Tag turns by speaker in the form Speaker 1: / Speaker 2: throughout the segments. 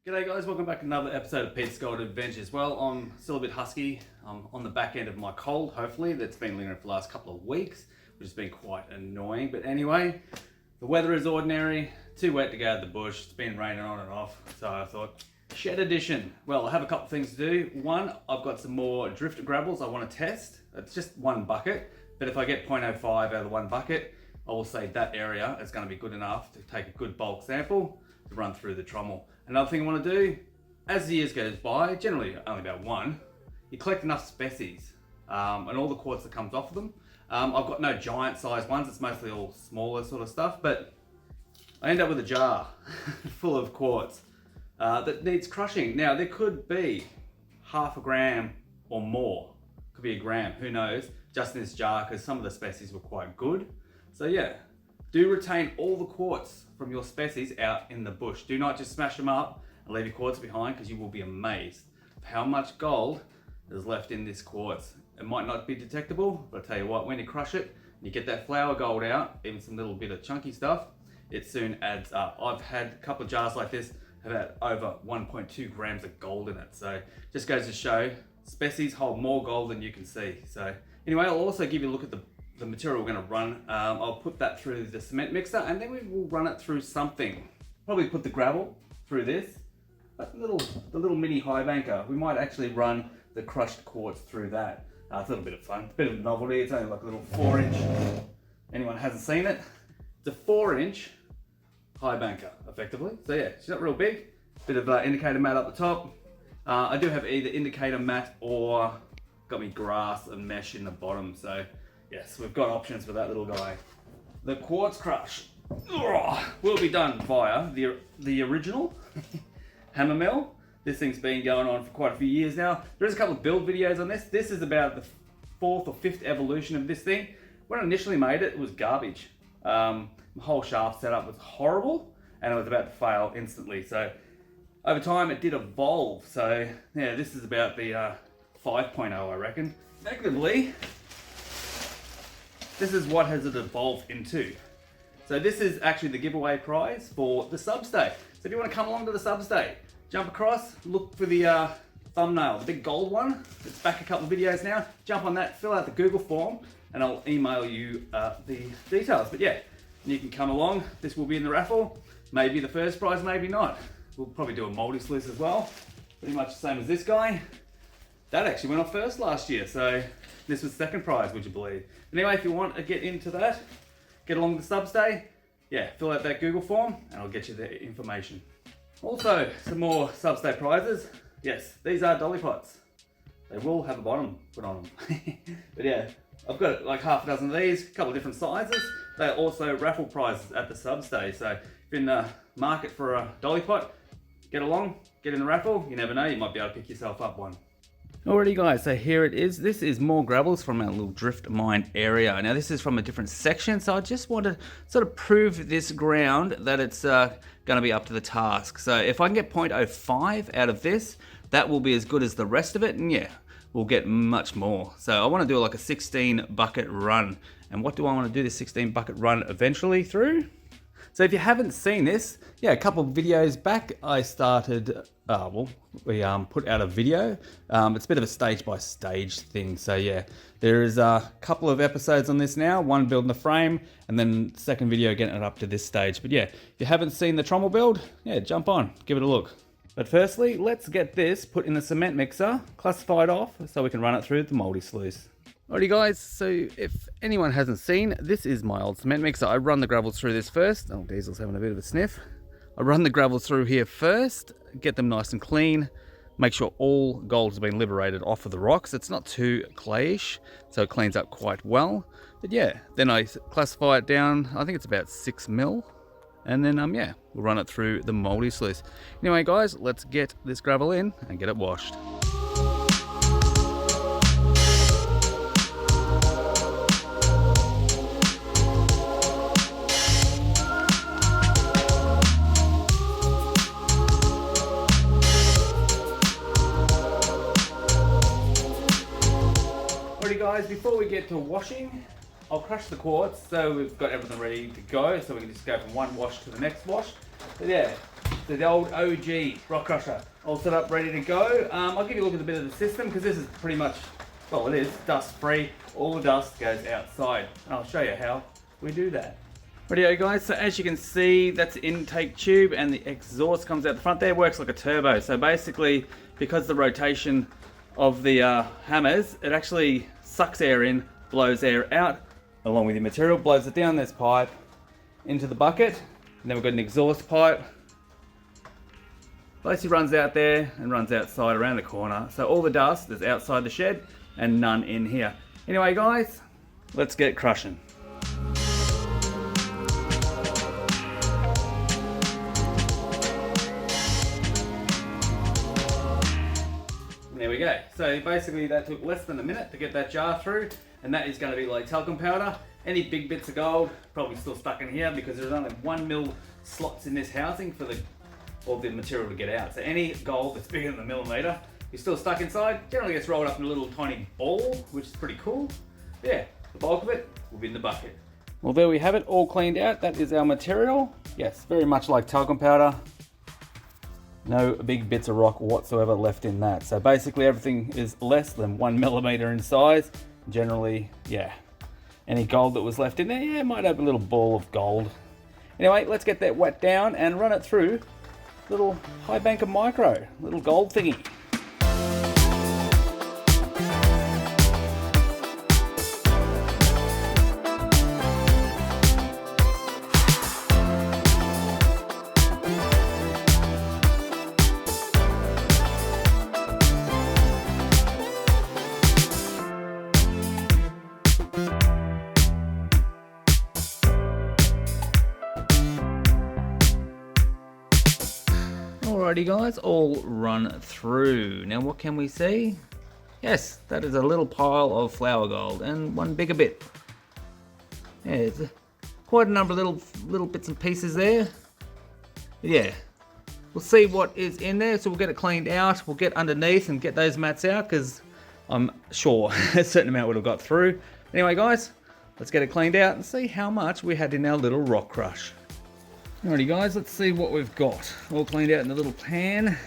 Speaker 1: G'day guys, welcome back to another episode of petesgoldadventures. Well, I'm still a bit husky. I'm on the back end of my cold, hopefully. That's been lingering for the last couple of weeks, which has been quite annoying. But anyway, the weather is ordinary, too wet to go out the bush. It's been raining on and off, so I thought, shed edition. Well, I have a couple of things to do. One, I've got some more drift gravels I want to test. It's just one bucket, but if I get 0.05 out of the one bucket, I will say that area is going to be good enough to take a good bulk sample to run through the trommel. Another thing I want to do, as the years goes by, generally only about one, you collect enough species and all the quartz that comes off of them. I've got no giant sized ones, it's mostly all smaller sort of stuff, but I end up with a jar full of quartz that needs crushing. Now there could be half a gram or more, could be a gram, who knows, just in this jar because some of the species were quite good. So yeah, do retain all the quartz from your species out in the bush. Do not just smash them up and leave your quartz behind, because you will be amazed of how much gold is left in this quartz. It might not be detectable, but I tell you what, when you crush it, and you get that flour gold out, even some little bit of chunky stuff, it soon adds up. I've had a couple of jars like this, have had over 1.2 grams of gold in it. So just goes to show, species hold more gold than you can see. So anyway, I'll also give you a look at the material we're going to run. I'll put that through the cement mixer, and then we will run it through something. Probably put the gravel through this, but the little mini high banker, we might actually run the crushed quartz through that. It's a little bit of fun, bit of novelty. It's only like a little 4-inch. Anyone hasn't seen it? It's a 4-inch high banker, effectively. So yeah, it's not real big. Bit of indicator mat up the top. I do have either indicator mat or got me grass and mesh in the bottom. So yes, we've got options for that little guy. The quartz crush will be done via the original hammer mill. This thing's been going on for quite a few years now. There's a couple of build videos on this. This is about the 4th or 5th evolution of this thing. When I initially made it, it was garbage. My whole shaft setup was horrible, and it was about to fail instantly. So over time, it did evolve. So yeah, this is about the 5.0, I reckon. Effectively, this is what has it evolved into. So this is actually the giveaway prize for the Substay. So if you want to come along to the Substay, jump across, look for the thumbnail, the big gold one. It's back a couple of videos now. Jump on that, fill out the Google form, and I'll email you the details. But yeah, you can come along. This will be in the raffle. Maybe the first prize, maybe not. We'll probably do a multi-sluice as well. Pretty much the same as this guy. That actually went off first last year, so this was second prize, would you believe? Anyway, if you want to get into that, get along the Substay, yeah, fill out that Google form and I'll get you the information. Also, some more Substay prizes. Yes, these are dolly pots. They will have a bottom put on them. But yeah, I've got like half a dozen of these, a couple of different sizes. They're also raffle prizes at the Substay. So if you're in the market for a dolly pot, get along, get in the raffle. You never know, you might be able to pick yourself up one. Alrighty guys, so here it is. This is more gravels from our little drift mine area. Now this is from a different section, so I just want to sort of prove this ground that it's going to be up to the task. So if I can get 0.05 out of this, that will be as good as the rest of it, and yeah, we'll get much more. So I want to do like a 16 bucket run. And what do I want to do this 16 bucket run eventually through? So if you haven't seen this, yeah, a couple of videos back, I started, we put out a video. It's a bit of a stage by stage thing. So yeah, there is a couple of episodes on this now, one building the frame, and then the second video getting it up to this stage. But yeah, if you haven't seen the trommel build, yeah, jump on, give it a look. But firstly, let's get this put in the cement mixer, classified off, so we can run it through the multi-sluice. Alrighty guys, so if anyone hasn't seen, this is my old cement mixer. I run the gravels through this first. Oh, Diesel's having a bit of a sniff. I run the gravels through here first, get them nice and clean, make sure all gold has been liberated off of the rocks. It's not too clayish, so it cleans up quite well. But yeah, then I classify it down, I think it's about 6 mil. And then, yeah, we'll run it through the multi-sluice. Anyway guys, let's get this gravel in and get it washed. Guys, before we get to washing, I'll crush the quartz so we've got everything ready to go, so we can just go from one wash to the next wash. But yeah, the old OG rock crusher, all set up, ready to go. I'll give you a look at a bit of the system because this is pretty much, well, it is dust free. All the dust goes outside. And I'll show you how we do that. Rightio guys, so as you can see, that's the intake tube and the exhaust comes out the front there. Works like a turbo. So basically, because the rotation of the hammers, it actually sucks air in, blows air out, along with the material, blows it down this pipe into the bucket. And then we've got an exhaust pipe. Basically runs out there and runs outside around the corner. So all the dust is outside the shed and none in here. Anyway guys, let's get crushing. There we go. So basically that took less than a minute to get that jar through, and that is going to be like talcum powder. Any big bits of gold probably still stuck in here because there's only 1 mil slots in this housing for all the material to get out. So any gold that's bigger than a millimeter is still stuck inside. Generally gets rolled up in a little tiny ball, which is pretty cool. Yeah, the bulk of it will be in the bucket. Well, there we have it, all cleaned out. That is our material. Yes, very much like talcum powder. No big bits of rock whatsoever left in that. So basically everything is less than 1 millimeter in size. Generally, yeah. Any gold that was left in there, yeah, might have a little ball of gold. Anyway, let's get that wet down and run it through little high banker micro, little gold thingy. Alrighty guys, all run through. Now what can we see? Yes, that is a little pile of flour gold and one bigger bit. Yeah, it's quite a number of little bits and pieces there. But yeah, we'll see what is in there. So we'll get it cleaned out. We'll get underneath and get those mats out because I'm sure a certain amount would have got through. Anyway guys, let's get it cleaned out and see how much we had in our little rock crush. Alrighty guys, let's see what we've got. All cleaned out in a little pan.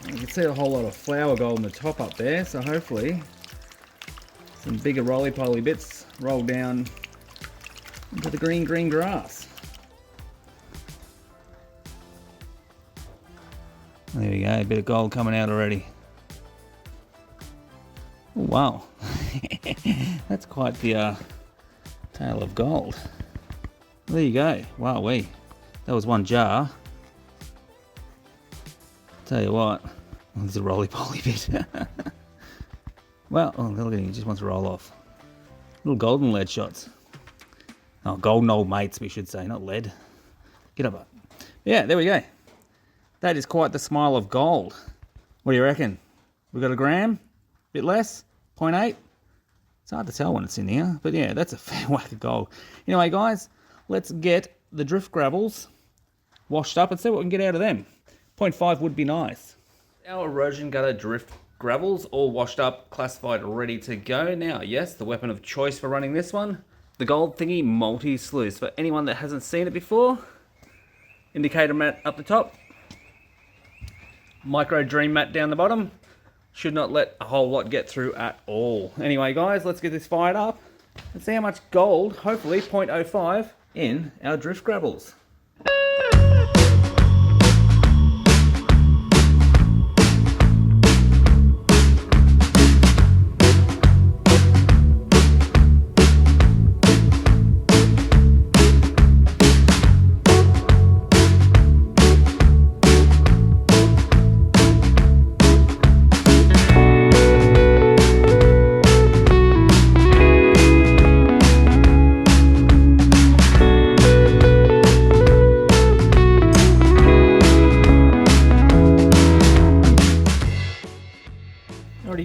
Speaker 1: You can see a whole lot of flour gold in the top up there, so hopefully some bigger roly-poly bits roll down into the green grass. There we go, a bit of gold coming out already. Oh, wow, that's quite the tail of gold. There you go. Wow, that was one jar. Tell you what, there's a roly-poly bit. Well, oh, look at him, he just wants to roll off. Little golden lead shots. Oh, golden old mates, we should say, not lead. Get up. Yeah, there we go. That is quite the smile of gold. What do you reckon? We got a gram? Bit less? 0.8? It's hard to tell when it's in here, but yeah, that's a fair whack of gold. Anyway, guys, let's get the drift gravels washed up and see what we can get out of them. 0.5 would be nice. Our erosion gutter drift gravels all washed up, classified, ready to go. Now, yes, the weapon of choice for running this one, the gold thingy multi-sluice. For anyone that hasn't seen it before, indicator mat up the top, micro dream mat down the bottom. Should not let a whole lot get through at all. Anyway, guys, let's get this fired up and see how much gold, hopefully 0.05, in our drift gravels.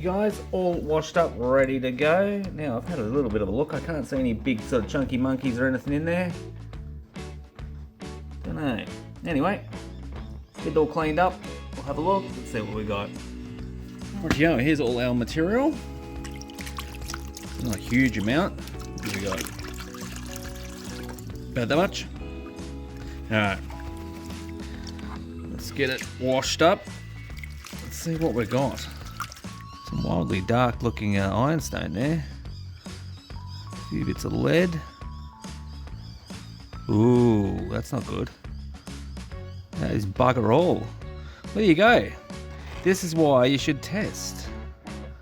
Speaker 1: Guys, all washed up, ready to go. Now I've had a little bit of a look. I can't see any big sort of chunky monkeys or anything in there. Don't know. Anyway, get it all cleaned up. We'll have a look. Let's see what we got. Rightio, here's all our material. Not a huge amount. What do we got? About that much. All right. Let's get it washed up. Let's see what we got. Some wildly dark looking ironstone there. A few bits of lead. Ooh, that's not good. That is bugger all. There you go. This is why you should test.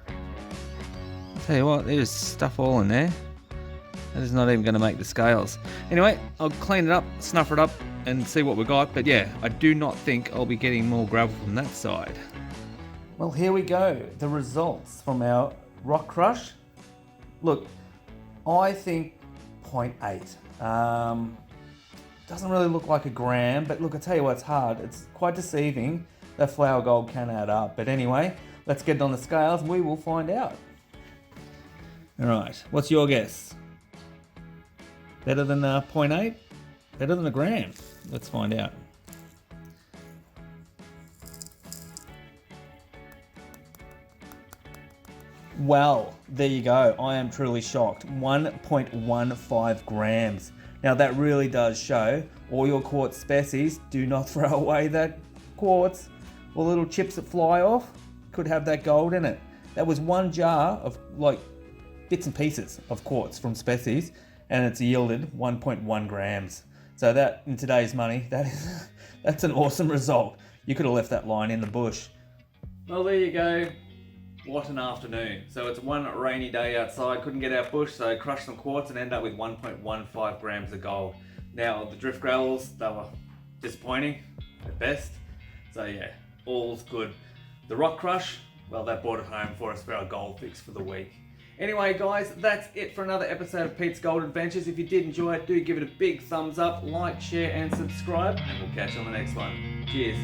Speaker 1: I'll tell you what, there's stuff all in there. That is not even going to make the scales. Anyway, I'll clean it up, snuff it up, and see what we got. But yeah, I do not think I'll be getting more gravel from that side. Well, here we go. The results from our rock crush. Look, I think 0.8. Doesn't really look like a gram, but look, I tell you what, it's hard. It's quite deceiving. That flour gold can add up. But anyway, let's get it on the scales and we will find out. All right, what's your guess? Better than 0.8? Better than a gram? Let's find out. Well, there you go. I am truly shocked. 1.15 grams. Now that really does show all your quartz species. Do not throw away that quartz. Or little chips that fly off could have that gold in it. That was one jar of like bits and pieces of quartz from species, and it's yielded 1.1 grams. So that, in today's money, that's an awesome result. You could have left that line in the bush. Well, there you go. What an afternoon. So it's one rainy day outside, couldn't get out bush, so crushed some quartz and ended up with 1.15 grams of gold. Now, the drift gravels, they were disappointing at best. So yeah, all's good. The rock crush, well, that brought it home for us for our gold fix for the week. Anyway, guys, that's it for another episode of Pete's Gold Adventures. If you did enjoy it, do give it a big thumbs up, like, share, and subscribe, and we'll catch you on the next one. Cheers.